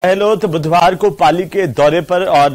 गहलोत बुधवार को पाली के दौरे पर और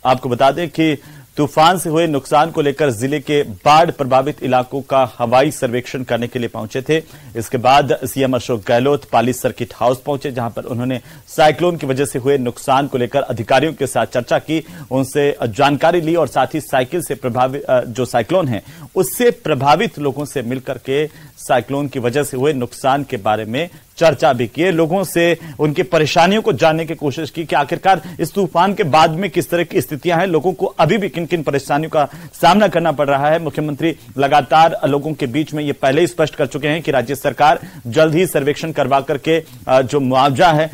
आपको बता दें कि तूफान से हुए नुकसान को लेकर जिले के बाढ़ प्रभावित इलाकों का हवाई सर्वेक्षण करने के लिए पहुंचे थे। इसके बाद सीएम अशोक गहलोत पाली सर्किट हाउस पहुंचे, जहां पर उन्होंने साइक्लोन की वजह से हुए नुकसान को लेकर अधिकारियों के साथ चर्चा की, उनसे जानकारी ली और साथ ही साइकिल से प्रभावित जो साइक्लोन है उससे प्रभावित लोगों से मिलकर के साइक्लोन की वजह से हुए नुकसान के बारे में चर्चा भी की, लोगों से उनकी परेशानियों को जानने की कोशिश की कि आखिरकार इस तूफान के बाद में किस तरह की स्थितियां हैं, लोगों को अभी भी किन किन परेशानियों का सामना करना पड़ रहा है। मुख्यमंत्री लगातार लोगों के बीच में ये पहले ही स्पष्ट कर चुके हैं कि राज्य सरकार जल्द ही सर्वेक्षण करवा करके जो मुआवजा है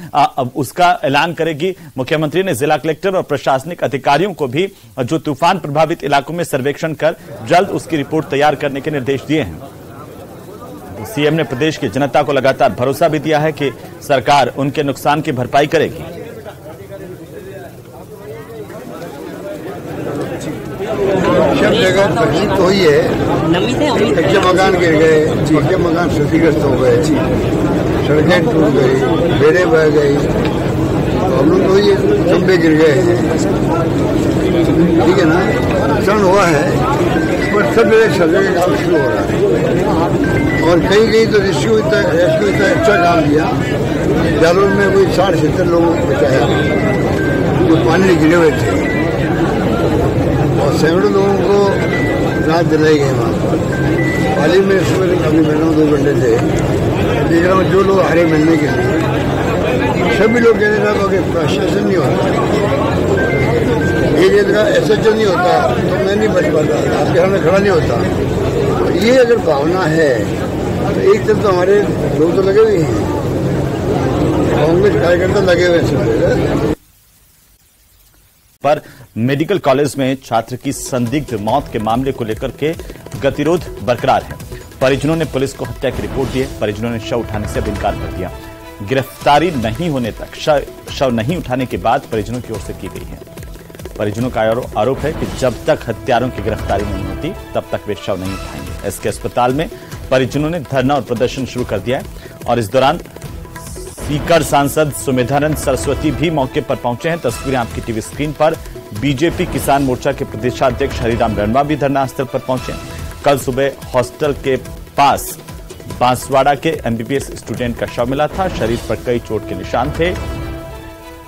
उसका ऐलान करेगी। मुख्यमंत्री ने जिला कलेक्टर और प्रशासनिक अधिकारियों को भी जो तूफान प्रभावित इलाकों में सर्वेक्षण कर जल्द उसकी रिपोर्ट तैयार करने के निर्देश दिए हैं। सीएम ने प्रदेश की जनता को लगातार भरोसा भी दिया है कि सरकार उनके नुकसान की भरपाई करेगी। सब जगह तकलीफ तो हुई है। कच्चे मकान गिर गए, पक्के मकान क्षतिग्रस्त हो गए, सड़कें टूट गई, बेड़े बह गई, प्रॉब्लम तो हुई है, खंभे गिर गए, ठीक है ना, नुकसान हुआ है। पर सब जगह सर्वे का काम शुरू हो रहा है और कहीं तो रेस्क्यू इतना अच्छा काम किया। जालोर में कोई 60-70 लोगों को बचाया जो पानी में गिरे हुए थे और सैकड़ों लोगों को राहत दिलाई गई। वहाँ पर पाली में सुबह अभी मैंने 2 घंटे थे, देख रहा हूँ जो लोग हरे मिलने के लिए सभी लोग कह रहे थे कि प्रशासन नहीं होता, एक का SHO नहीं होता तो मैं नहीं बच पाता, आपके सामने खड़ा नहीं होता। ये अगर भावना है तो एक तरफ तो हमारे लोग तो लगे हुए हैं, कांग्रेस कार्यकर्ता लगे हुए हैं। पर मेडिकल कॉलेज में छात्र की संदिग्ध मौत के मामले को लेकर के गतिरोध बरकरार है। परिजनों ने पुलिस को हत्या की रिपोर्ट दी है। परिजनों ने शव उठाने से इनकार कर दिया। गिरफ्तारी नहीं होने तक शव नहीं उठाने की बात परिजनों की ओर से की गई है। परिजनों का आरोप है कि जब तक हत्यारों की गिरफ्तारी नहीं होती तब तक वे शव नहीं उठाएंगे। एसके अस्पताल में परिजनों ने धरना और प्रदर्शन शुरू कर दिया है और इस दौरान सीकर सांसद सुमेधानंद सरस्वती भी मौके पर पहुंचे हैं। तस्वीरें आपकी टीवी स्क्रीन पर। बीजेपी किसान मोर्चा के प्रदेशाध्यक्ष हरिराम रणवा भी धरना स्थल पर पहुंचे। कल सुबह हॉस्टल के पास बांसवाड़ा के MBBS स्टूडेंट का शव मिला था। शरीर पर कई चोट के निशान थे।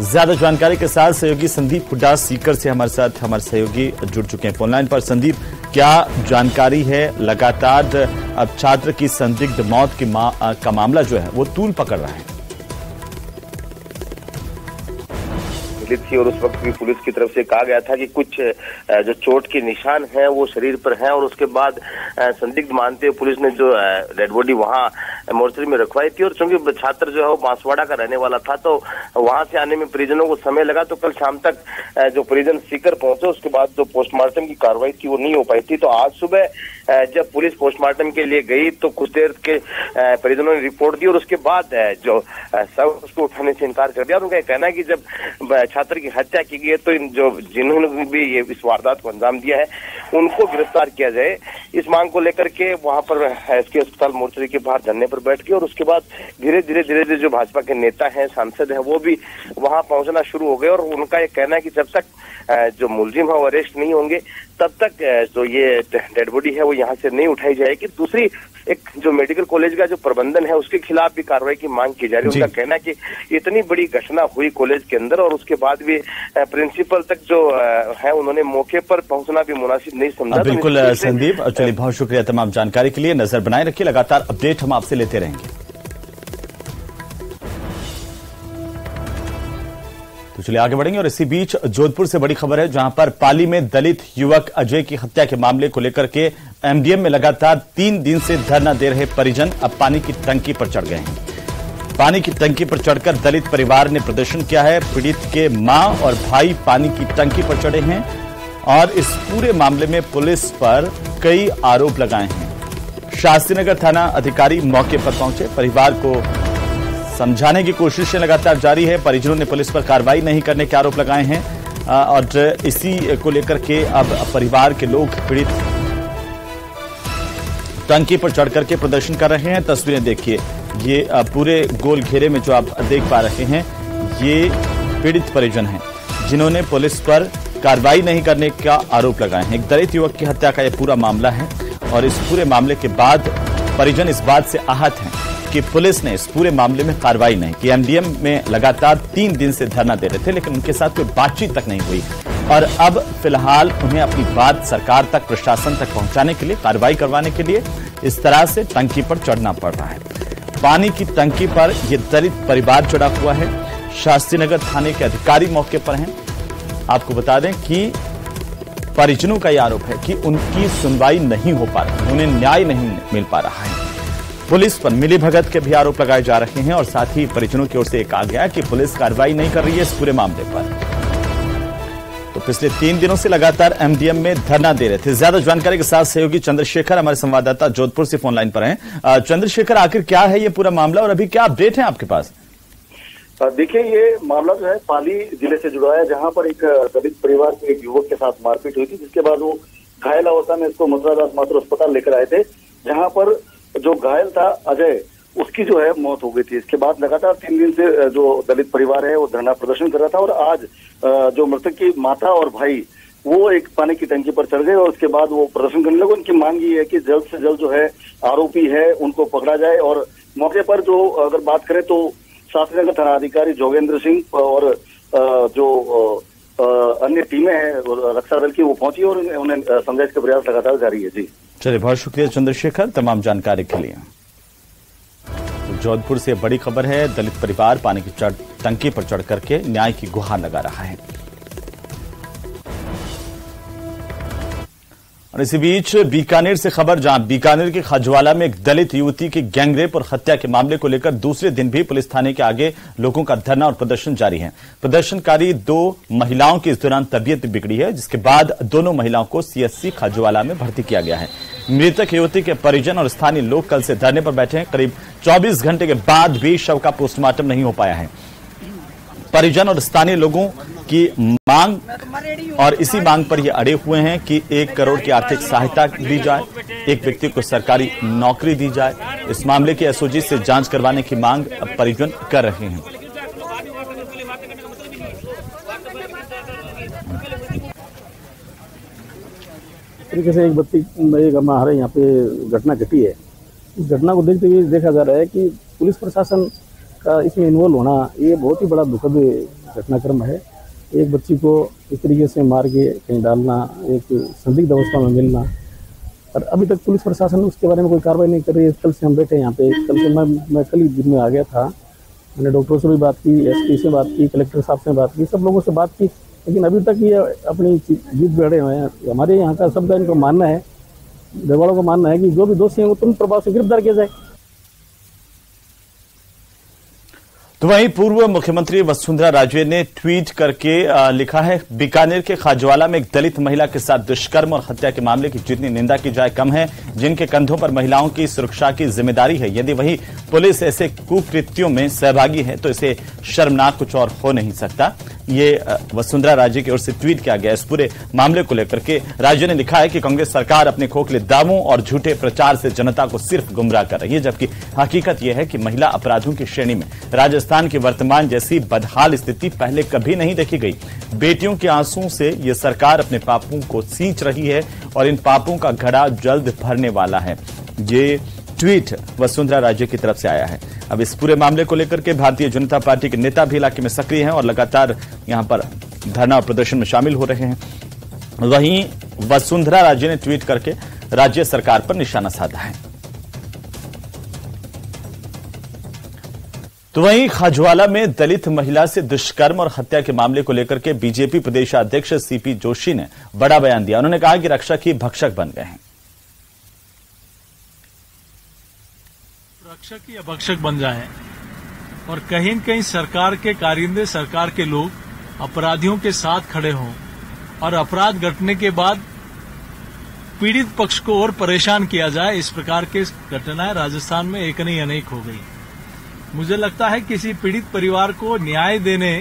ज्यादा जानकारी के साथ सहयोगी संदीप हुड्डा सीकर से हमारे सहयोगी जुड़ चुके हैं फोनलाइन पर। संदीप, क्या जानकारी है? लगातार अब छात्र की संदिग्ध मौत का मामला जो है वो तूल पकड़ रहा है। थी और उस वक्त भी पुलिस की तरफ से कहा गया था कि कुछ जो चोट के निशान हैं वो शरीर पर हैं और उसके बाद संदिग्ध मानते हुए पुलिस ने जो डेड बॉडी वहां मोर्चरी में रखवाई थी। और चूंकि छात्र जो है वो बांसवाड़ा का रहने वाला था तो वहां से आने में परिजनों को समय लगा, तो कल शाम तक जो परिजन सीकर पहुंचे उसके बाद जो पोस्टमार्टम की कार्रवाई थी वो नहीं हो पाई थी। तो आज सुबह जब पुलिस पोस्टमार्टम के लिए गई तो कुछ देर के परिजनों ने रिपोर्ट दी और उसके बाद जो शव उसको उठाने से इनकार कर दिया। उनका कहना है कि जब छात्र की हत्या की गई है तो जिन्होंने भी ये इस वारदात को अंजाम दिया है उनको गिरफ्तार किया जाए, इस मांग को लेकर के वहां पर एसके अस्पताल मोर्चरी के बाहर धरने पर बैठ गए। और उसके बाद धीरे धीरे जो भाजपा के नेता हैं, सांसद हैं, वो भी वहां पहुंचना शुरू हो गए और उनका ये कहना है कि जब तक जो मुलजिम है वो अरेस्ट नहीं होंगे तब तक जो ये डेड बॉडी है वो यहाँ से नहीं उठाई जाएगी। दूसरी एक जो मेडिकल कॉलेज का जो प्रबंधन है उसके खिलाफ भी कार्रवाई की मांग की जा रही है। उनका कहना है कि इतनी बड़ी घटना हुई कॉलेज के अंदर और उसके बाद भी प्रिंसिपल तक जो है उन्होंने मौके पर पहुंचना भी मुनासिब नहीं समझा। बिल्कुल संदीप, चलिए बहुत शुक्रिया तमाम जानकारी के लिए। नजर बनाए रखिए, लगातार अपडेट हम आपसे लेते रहेंगे। तो चलिए आगे बढ़ेंगे और इसी बीच जोधपुर से बड़ी खबर है, जहां पर पाली में दलित युवक अजय की हत्या के मामले को लेकर के MDM में लगातार 3 दिन से धरना दे रहे परिजन अब पानी की टंकी पर चढ़ गए हैं। पानी की टंकी पर चढ़कर दलित परिवार ने प्रदर्शन किया है। पीड़ित के मां और भाई पानी की टंकी पर चढ़े हैं और इस पूरे मामले में पुलिस पर कई आरोप लगाए हैं। शास्त्रीनगर थाना अधिकारी मौके पर पहुंचे, परिवार को समझाने की कोशिशें लगातार जारी है। परिजनों ने पुलिस पर कार्रवाई नहीं करने के आरोप लगाए हैं और इसी को लेकर के अब परिवार के लोग पीड़ित टंकी पर चढ़ करके प्रदर्शन कर रहे हैं। तस्वीरें देखिए, ये पूरे गोल घेरे में जो आप देख पा रहे हैं ये पीड़ित परिजन हैं जिन्होंने पुलिस पर कार्रवाई नहीं करने का आरोप लगाए हैं। एक दलित युवक की हत्या का यह पूरा मामला है और इस पूरे मामले के बाद परिजन इस बात से आहत हैं कि पुलिस ने इस पूरे मामले में कार्रवाई नहीं की। एमडीएम में लगातार 3 दिन से धरना दे रहे थे, लेकिन उनके साथ कोई बातचीत तक नहीं हुई और अब फिलहाल उन्हें अपनी बात सरकार तक, प्रशासन तक पहुंचाने के लिए, कार्रवाई करवाने के लिए इस तरह से टंकी पर चढ़ना पड़ रहा है। पानी की टंकी पर यह दलित परिवार चढ़ा हुआ है। शास्त्रीनगर थाने के अधिकारी मौके पर हैं। आपको बता दें कि परिजनों का यह आरोप है कि उनकी सुनवाई नहीं हो पा रही, उन्हें न्याय नहीं मिल पा रहा है। पुलिस पर मिलीभगत के भी आरोप लगाए जा रहे हैं और साथ ही परिजनों की ओर से कहा गया कि पुलिस कार्रवाई नहीं कर रही है इस पूरे मामले पर। तो पिछले 3 दिनों से लगातार एमडीएम में धरना दे रहे थे। ज्यादा जानकारी के साथ सहयोगी चंद्रशेखर हमारे संवाददाता जोधपुर से फोन लाइन पर हैं। चंद्रशेखर, आखिर क्या है ये पूरा मामला और अभी क्या अपडेट है आपके पास? देखिए, ये मामला जो है पाली जिले से जुड़ा है, जहां पर एक दलित परिवार के एक युवक के साथ मारपीट हुई थी, जिसके बाद वो घायल अवस्था में इसको मथुरादास माथुर अस्पताल लेकर आए थे, जहां पर जो घायल था अजय, उसकी जो है मौत हो गई थी। इसके बाद लगातार 3 दिन से जो दलित परिवार है वो धरना प्रदर्शन कर रहा था और आज जो मृतक की माता और भाई वो एक पानी की टंकी पर चढ़ गए और उसके बाद वो प्रदर्शन करने लगे। उनकी मांग ये है कि जल्द से जल्द जो है आरोपी है उनको पकड़ा जाए और मौके पर जो अगर बात करें तो शास्त्रीनगर थानाधिकारी जोगेंद्र सिंह और जो अन्य टीमें हैं रक्षा दल की वो पहुंची और उन्हें समझाइश के प्रयास लगातार जारी है। जी चलिए, बहुत शुक्रिया चंद्रशेखर तमाम जानकारी के लिए। जोधपुर से बड़ी खबर है, दलित परिवार पानी की टंकी पर चढ़ करके न्याय की गुहार लगा रहा है। और इसी बीच बीकानेर से खबर, जहां बीकानेर के खजवाला में एक दलित युवती की गैंगरेप और हत्या के मामले को लेकर दूसरे दिन भी पुलिस थाने के आगे लोगों का धरना और प्रदर्शन जारी है। प्रदर्शनकारी 2 महिलाओं की इस दौरान तबीयत बिगड़ी है, जिसके बाद दोनों महिलाओं को सीएचसी खजवाला में भर्ती किया गया है। मृतक युवती के परिजन और स्थानीय लोग कल से धरने पर बैठे हैं। करीब 24 घंटे के बाद भी शव का पोस्टमार्टम नहीं हो पाया है। परिजन और स्थानीय लोगों की मांग और इसी मांग पर ये अड़े हुए हैं कि 1 करोड़ की आर्थिक सहायता दी जाए, एक व्यक्ति को सरकारी नौकरी दी जाए। इस मामले की एसओजी से जांच करवाने की मांग परिजन कर रहे हैं। तरीके से एक बच्ची हमारे यहाँ पे घटना घटी है। इस घटना को देखते हुए देखा जा रहा है कि पुलिस प्रशासन का इसमें इन्वॉल्व होना ये बहुत ही बड़ा दुखद घटनाक्रम है। एक बच्ची को इस तरीके से मार के कहीं डालना, एक संदिग्ध अवस्था में मिलना, और अभी तक पुलिस प्रशासन उसके बारे में कोई कार्रवाई नहीं कर रही है। कल से हम बैठे यहाँ पे, कल से मैं कल ही दिन में आ गया था। मैंने डॉक्टरों से भी बात की, एसपी से बात की, कलेक्टर साहब से बात की, सब लोगों से बात की, लेकिन अभी तक ये अपनी जीत बैठे हुए हैं। हमारे यहाँ का सबका इनको मानना है, घर वालों का मानना है कि जो भी दोषी हैं वो तुरंत प्रभाव से गिरफ्तार किया जाए। तो वहीं पूर्व मुख्यमंत्री वसुंधरा राजे ने ट्वीट करके लिखा है, बीकानेर के खाजवाला में एक दलित महिला के साथ दुष्कर्म और हत्या के मामले की जितनी निंदा की जाए कम है। जिनके कंधों पर महिलाओं की सुरक्षा की जिम्मेदारी है, यदि वही पुलिस ऐसे कुकृत्यों में सहभागी है तो इसे शर्मनाक कुछ और हो नहीं सकता। ये वसुंधरा राजे की ओर से ट्वीट किया गया। इस पूरे मामले को लेकर के राजे ने लिखा है कि कांग्रेस सरकार अपने खोखले दावों और झूठे प्रचार से जनता को सिर्फ गुमराह कर रही है, जबकि हकीकत यह है कि महिला अपराधों की श्रेणी में राजस्थान की वर्तमान जैसी बदहाल स्थिति पहले कभी नहीं देखी गई। बेटियों के आंसुओं से यह सरकार अपने पापों को सींच रही है और इन पापों का घड़ा जल्द भरने वाला है। ये ट्वीट वसुंधरा राजे की तरफ से आया है। अब इस पूरे मामले को लेकर के भारतीय जनता पार्टी के नेता भी इलाके में सक्रिय हैं और लगातार यहां पर धरना और प्रदर्शन में शामिल हो रहे हैं। वहीं वसुंधरा राजे ने ट्वीट करके राज्य सरकार पर निशाना साधा है। तो वहीं खाजवाला में दलित महिला से दुष्कर्म और हत्या के मामले को लेकर के बीजेपी प्रदेशाध्यक्ष सीपी जोशी ने बड़ा बयान दिया। उन्होंने कहा कि रक्षक ही भक्षक बन गए हैं। रक्षक या भक्षक बन जाए और कहीं न कहीं सरकार के कारिंदे, सरकार के लोग अपराधियों के साथ खड़े हों और अपराध घटने के बाद पीड़ित पक्ष को और परेशान किया जाए। इस प्रकार के घटनाएं राजस्थान में एक नहीं अनेक हो गई। मुझे लगता है किसी पीड़ित परिवार को न्याय देने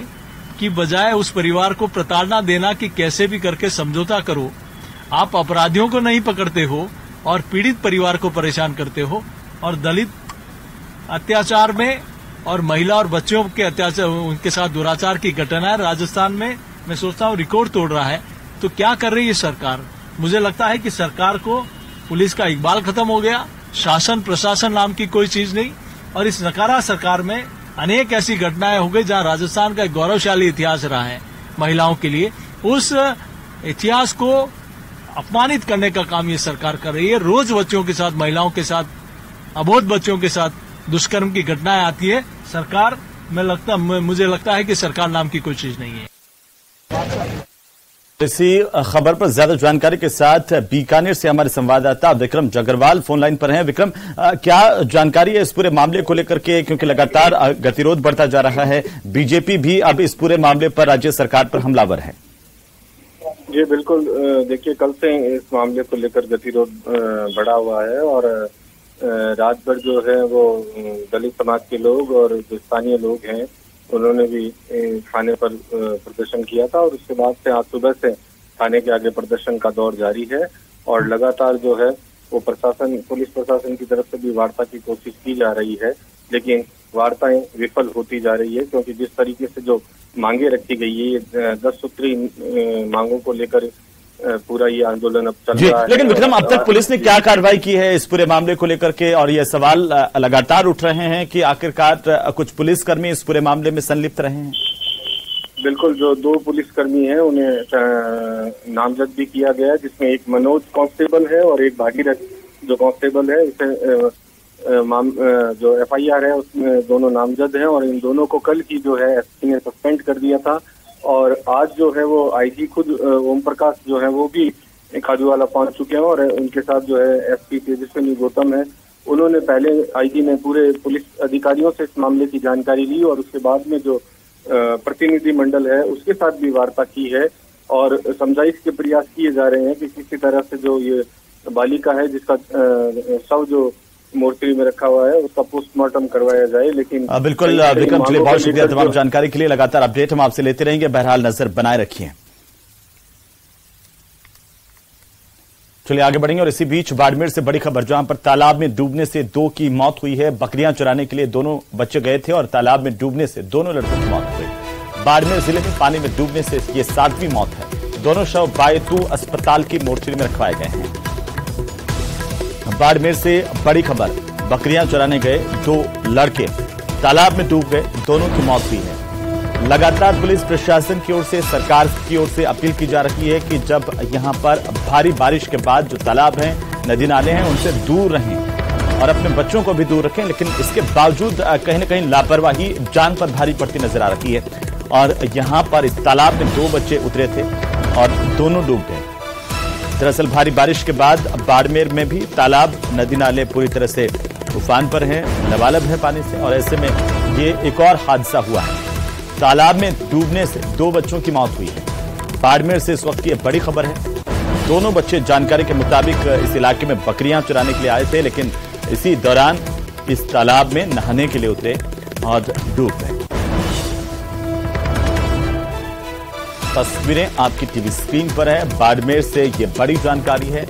की बजाय उस परिवार को प्रताड़ना देना कि कैसे भी करके समझौता करो, आप अपराधियों को नहीं पकड़ते हो और पीड़ित परिवार को परेशान करते हो। और दलित अत्याचार में और महिला और बच्चों के अत्याचार, उनके साथ दुराचार की घटनाएं राजस्थान में मैं सोचता हूं रिकॉर्ड तोड़ रहा है। तो क्या कर रही है सरकार? मुझे लगता है कि सरकार को पुलिस का इकबाल खत्म हो गया, शासन प्रशासन नाम की कोई चीज नहीं, और इस नकारा सरकार में अनेक ऐसी घटनाएं हो गई जहां राजस्थान का एक गौरवशाली इतिहास रहा है महिलाओं के लिए, उस इतिहास को अपमानित करने का काम ये सरकार कर रही है। रोज बच्चों के साथ, महिलाओं के साथ, अबोध बच्चों के साथ दुष्कर्म की घटनाएं आती है। सरकार मुझे लगता है कि सरकार नाम की कोई चीज नहीं है। इसी खबर पर ज्यादा जानकारी के साथ बीकानेर से हमारे संवाददाता विक्रम जगरवाल फोन लाइन पर हैं। विक्रम, क्या जानकारी है इस पूरे मामले को लेकर के, क्योंकि लगातार गतिरोध बढ़ता जा रहा है, बीजेपी भी अब इस पूरे मामले पर राज्य सरकार पर हमलावर है। जी बिल्कुल, देखिए कल से इस मामले को लेकर गतिरोध बढ़ा हुआ है और रात भर जो है वो दलित समाज के लोग और जो स्थानीय लोग हैं उन्होंने भी थाने पर प्रदर्शन किया था और उसके बाद से आज सुबह से थाने के आगे प्रदर्शन का दौर जारी है और लगातार जो है वो पुलिस प्रशासन की तरफ से भी वार्ता की कोशिश की जा रही है, लेकिन वार्ताएं विफल होती जा रही है क्योंकि जिस तरीके से जो मांगे रखी गई है, ये 10 सूत्री मांगों को लेकर पूरा ये आंदोलन अब चल रहा है। लेकिन विक्रम, अब तक पुलिस ने क्या कार्रवाई की है इस पूरे मामले को लेकर के, और ये सवाल लगातार उठ रहे हैं कि आखिरकार कुछ पुलिसकर्मी इस पूरे मामले में संलिप्त रहे हैं। बिल्कुल, जो 2 पुलिसकर्मी हैं उन्हें नामजद भी किया गया है, जिसमें एक मनोज कांस्टेबल है और एक भागीरथ जो कांस्टेबल है। इसे जो FIR है उसमें दोनों नामजद हैं और इन दोनों को कल की जो है SP ने सस्पेंड कर दिया था और आज जो है वो IG खुद ओम प्रकाश जो है वो भी खाजूवाला पहुंच चुके हैं और उनके साथ जो है SP तेजस्विनी गौतम है, उन्होंने पहले IG ने पूरे पुलिस अधिकारियों से इस मामले की जानकारी ली और उसके बाद में जो प्रतिनिधि मंडल है उसके साथ भी वार्ता की है और समझाइश के प्रयास किए जा रहे हैं कि किसी तरह से जो ये बालिका है जिसका शव जो मोर्चरी में रखा हुआ है उसका पोस्टमार्टम करवाया जाए। लेकिन बिल्कुल विक्रम, चलिए बहुत शुक्रिया तमाम जानकारी के लिए। लगातार अपडेट हम आपसे लेते रहेंगे, बहरहाल नजर बनाए रखिए। चलिए आगे बढ़ेंगे और इसी बीच बाड़मेर से बड़ी खबर, जहां पर तालाब में डूबने से 2 की मौत हुई है। बकरियां चराने के लिए दोनों बच्चे गए थे और तालाब में डूबने से दोनों लड़कों की मौत हुई। बाड़मेर जिले में पानी में डूबने से ये 7वीं मौत है। दोनों शव बायतू अस्पताल की मोर्चरी में रखवाए गए हैं। बाड़मेर से बड़ी खबर, बकरियां चराने गए 2 लड़के तालाब में डूब गए, दोनों की मौत हुई है। लगातार पुलिस प्रशासन की ओर से, सरकार की ओर से अपील की जा रही है कि जब यहां पर भारी बारिश के बाद जो तालाब हैं, नदी नाले हैं, उनसे दूर रहें और अपने बच्चों को भी दूर रखें, लेकिन इसके बावजूद कहीं न कहीं लापरवाही जान पर भारी पड़ती नजर आ रही है। और यहां पर इस तालाब में 2 बच्चे उतरे थे और दोनों डूब गए। दरअसल भारी बारिश के बाद बाड़मेर में भी तालाब, नदी नाले पूरी तरह से उफान पर हैं, लबालब है पानी से, और ऐसे में ये एक और हादसा हुआ है। तालाब में डूबने से 2 बच्चों की मौत हुई है। बाड़मेर से इस वक्त की बड़ी खबर है। दोनों बच्चे जानकारी के मुताबिक इस इलाके में बकरियां चराने के लिए आए थे, लेकिन इसी दौरान इस तालाब में नहाने के लिए उतरे और डूब गए। तस्वीरें आपकी टीवी स्क्रीन पर है। बाड़मेर से ये बड़ी जानकारी है।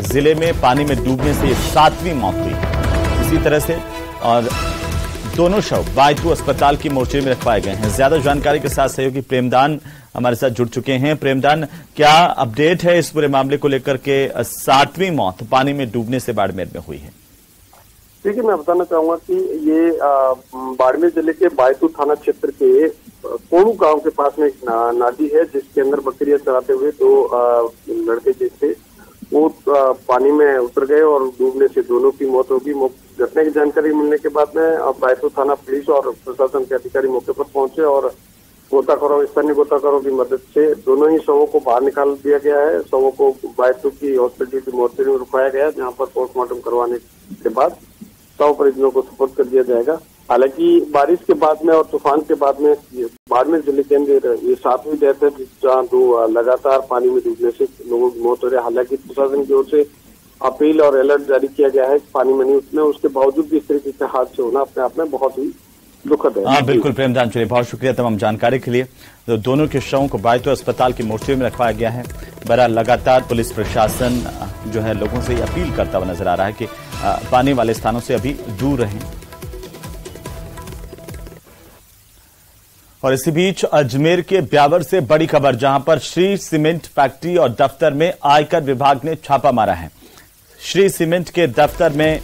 जिले में पानी में डूबने से ये 7वीं मौत हुई है इसी तरह से, और दोनों शव बायतू अस्पताल की मोर्चरी में रखवाए गए हैं। ज्यादा जानकारी के साथ सहयोगी प्रेमदान हमारे साथ जुड़ चुके हैं। प्रेमदान, क्या अपडेट है इस पूरे मामले को लेकर के? 7वीं मौत पानी में डूबने से बाड़मेर में हुई है। देखिए, मैं बताना चाहूंगा कि ये बाड़मेर जिले के बायतू थाना क्षेत्र के कोणू गांव के पास में एक नाली है जिसके अंदर बकरियां चराते हुए 2 लड़के जो थे वो पानी में उतर गए और डूबने से दोनों की मौत होगी। घटना की जानकारी मिलने के बाद में बायतू थाना पुलिस और प्रशासन के अधिकारी मौके पर पहुंचे और गोताखोरों, स्थानीय गोताखोरों की मदद से दोनों ही शवों को बाहर निकाल दिया गया है। शवों को बायतू की हॉस्पिटल की मोर्चरी में रुकाया गया, जहाँ पर पोस्टमार्टम करवाने के बाद शव परिजनों को सुपुर्द कर दिया जाएगा। हालांकि बारिश के बाद में और तूफान के बाद में बाड़मेर जिले के अंदर ये 7वीं डेथ है, जहाँ 2 लगातार पानी में डूबने से लोगों की मौत हो रही है। हालांकि प्रशासन की ओर से अपील और अलर्ट जारी किया गया है पानी में नहीं उतरने, उसके बावजूद भी इस तरीके से हादसे होना अपने आप में बहुत ही दुखद है। हाँ बिल्कुल प्रेमदान, चलिए बहुत शुक्रिया तमाम जानकारी के लिए। तो दोनों के शवों को बायतू अस्पताल की मोर्चरी में रखवाया गया है। बहरहाल लगातार पुलिस प्रशासन जो है लोगों से अपील करता हुआ नजर आ रहा है कि पानी वाले स्थानों से अभी दूर रहें। और इसी बीच अजमेर के ब्यावर से बड़ी खबर, जहां पर श्री सीमेंट फैक्ट्री और दफ्तर में आयकर विभाग ने छापा मारा है। श्री सीमेंट के दफ्तर में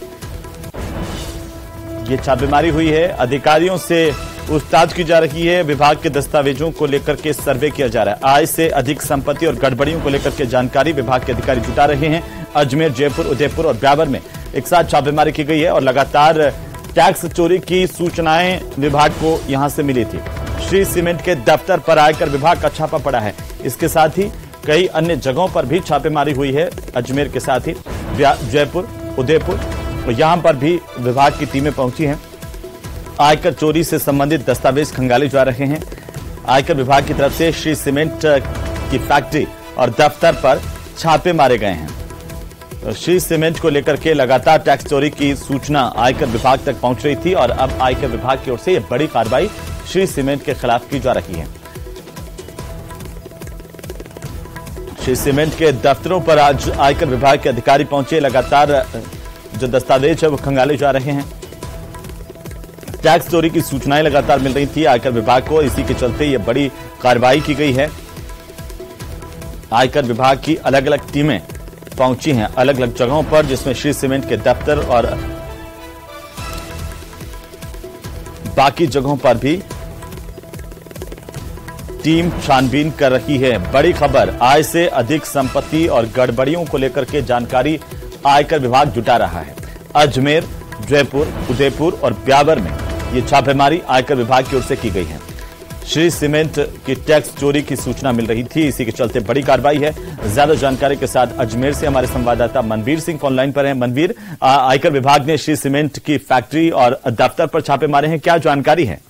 ये छापेमारी हुई है। अधिकारियों से पूछताछ की जा रही है। विभाग के दस्तावेजों को लेकर के सर्वे किया जा रहा है। आय से अधिक संपत्ति और गड़बड़ियों को लेकर के जानकारी विभाग के अधिकारी जुटा रहे हैं। अजमेर, जयपुर, उदयपुर और ब्यावर में एक साथ छापेमारी की गई है और लगातार टैक्स चोरी की सूचनाएं विभाग को यहां से मिली थी। श्री सीमेंट के दफ्तर पर आयकर विभाग का छापा पड़ा है। इसके साथ ही कई अन्य जगहों पर भी छापेमारी हुई है। अजमेर के साथ ही जयपुर, उदयपुर, यहां पर भी विभाग की टीमें पहुंची हैं। आयकर चोरी से संबंधित दस्तावेज खंगाले जा रहे हैं। आयकर विभाग की तरफ से श्री सीमेंट की फैक्ट्री और दफ्तर पर छापे मारे गए हैं। श्री सीमेंट को लेकर के लगातार टैक्स चोरी की सूचना आयकर विभाग तक पहुंच रही थी और अब आयकर विभाग की ओर से यह बड़ी कार्रवाई श्री सीमेंट के खिलाफ की जा रही है। श्री सीमेंट के दफ्तरों पर आज आयकर विभाग के अधिकारी पहुंचे। लगातार जो दस्तावेज है वो खंगाले जा रहे हैं। टैक्स चोरी की सूचनाएं लगातार मिल रही थी आयकर विभाग को, इसी के चलते यह बड़ी कार्रवाई की गई है। आयकर विभाग की अलग अलग टीमें पहुंची हैं अलग अलग जगहों पर, जिसमें श्री सीमेंट के दफ्तर और बाकी जगहों पर भी टीम छानबीन कर रही है। बड़ी खबर, आय से अधिक संपत्ति और गड़बड़ियों को लेकर के जानकारी आयकर विभाग जुटा रहा है। अजमेर, जयपुर, उदयपुर और ब्यावर में ये छापेमारी आयकर विभाग की ओर से की गई है। श्री सीमेंट की टैक्स चोरी की सूचना मिल रही थी, इसी के चलते बड़ी कार्रवाई है। ज्यादा जानकारी के साथ अजमेर से हमारे संवाददाता मनवीर सिंह ऑनलाइन पर हैं। मनवीर, आयकर विभाग ने श्री सीमेंट की फैक्ट्री और दफ्तर पर छापे मारे हैं, क्या जानकारी है?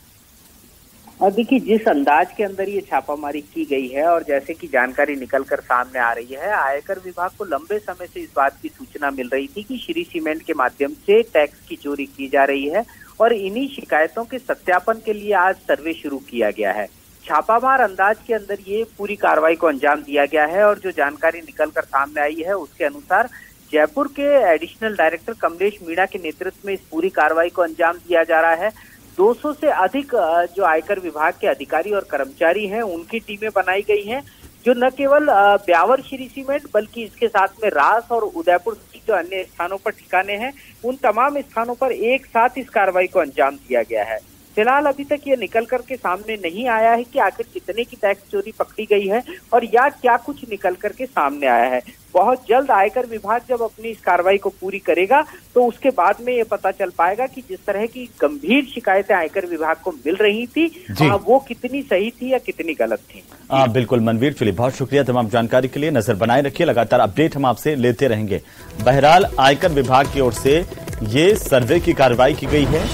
देखिए, जिस अंदाज के अंदर ये छापामारी की गई है और जैसे कि जानकारी निकलकर सामने आ रही है, आयकर विभाग को लंबे समय से इस बात की सूचना मिल रही थी कि श्री सीमेंट के माध्यम से टैक्स की चोरी की जा रही है और इन्हीं शिकायतों के सत्यापन के लिए आज सर्वे शुरू किया गया है। छापामार अंदाज के अंदर ये पूरी कार्रवाई को अंजाम दिया गया है और जो जानकारी निकलकर सामने आई है उसके अनुसार जयपुर के एडिशनल डायरेक्टर कमलेश मीणा के नेतृत्व में इस पूरी कार्रवाई को अंजाम दिया जा रहा है। 200 से अधिक जो आयकर विभाग के अधिकारी और कर्मचारी हैं उनकी टीमें बनाई गई हैं, जो न केवल ब्यावर श्री सीमेंट बल्कि इसके साथ में रास और उदयपुर जो अन्य स्थानों पर ठिकाने हैं, उन तमाम स्थानों पर एक साथ इस कार्रवाई को अंजाम दिया गया है। फिलहाल अभी तक ये निकल करके सामने नहीं आया है कि आखिर कितने की टैक्स चोरी पकड़ी गई है और या क्या कुछ निकल करके सामने आया है। बहुत जल्द आयकर विभाग जब अपनी इस कार्रवाई को पूरी करेगा तो उसके बाद में ये पता चल पाएगा कि जिस तरह की गंभीर शिकायतें आयकर विभाग को मिल रही थी वो कितनी सही थी या कितनी गलत थी। बिल्कुल मनवीर, चलिए बहुत शुक्रिया तमाम जानकारी के लिए। नजर बनाए रखिए, लगातार अपडेट हम आपसे लेते रहेंगे। बहरहाल आयकर विभाग की ओर से ये सर्वे की कार्रवाई की गई है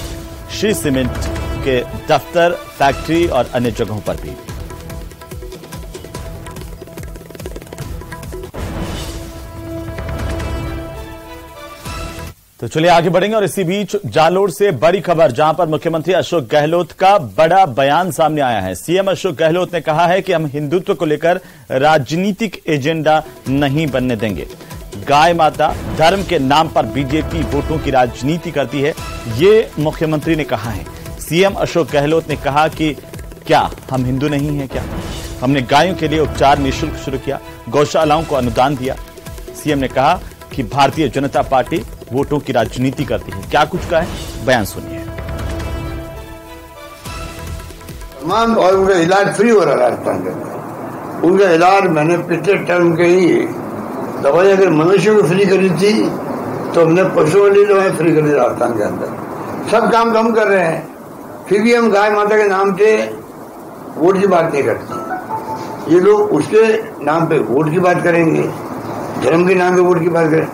श्री सीमेंट के दफ्तर, फैक्ट्री और अन्य जगहों पर भी। तो चलिए आगे बढ़ेंगे और इसी बीच जालोर से बड़ी खबर, जहां पर मुख्यमंत्री अशोक गहलोत का बड़ा बयान सामने आया है। सीएम अशोक गहलोत ने कहा है कि हम हिंदुत्व को लेकर राजनीतिक एजेंडा नहीं बनने देंगे। गाय माता धर्म के नाम पर बीजेपी वोटों की राजनीति करती है, ये मुख्यमंत्री ने कहा है। सीएम अशोक गहलोत ने कहा कि क्या हम हिंदू नहीं हैं क्या? हमने गायों के लिए उपचार निःशुल्क शुरू किया, गौशालाओं को अनुदान दिया। सीएम ने कहा कि भारतीय जनता पार्टी वोटों की राजनीति करती है। क्या कुछ कहा है, बयान सुनिए। तमाम और उनका इलाज फ्री हो रहा है राजस्थान के अंदर। उनका इलाज मैंने पिछले टर्म के ही दवाई अगर मनुष्य को फ्री करी थी तो हमने पशुओं के लिए दवाई फ्री करी राजस्थान के अंदर। सब काम हम कर रहे हैं, फिर भी हम गाय माता के नाम पे वोट की बात नहीं करते। ये लोग उसके नाम पे वोट की बात करेंगे, धर्म के नाम पे वोट की बात करें,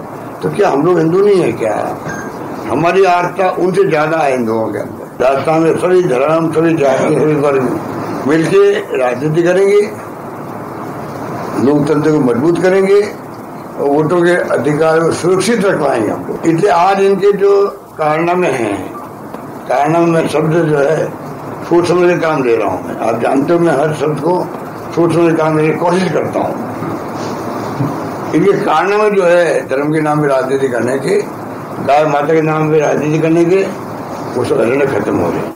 तो क्या हम लोग हिंदू नहीं है क्या? हमारी आस्था उनसे ज्यादा है हिंदुओं के अंदर। राजस्थान में सभी धर्म, सभी जाति, सभी वर्ग मिलके राजनीति करेंगे, लोकतंत्र को मजबूत करेंगे और वोटों के अधिकार को सुरक्षित रखवाएंगे हम लोग। इसलिए आज इनके जो कारनामे हैं, कारनामे में शब्द जो है सोच समझ के काम ले रहा हूँ मैं। आप जानते हो मैं हर शब्द को सोच समझ काम लेने की कोशिश करता हूँ। इनके कारनामे जो है धर्म के नाम पे राजनीति करने के, गाय माता के नाम पे राजनीति करने के, वो सब खत्म हो रहे हैं।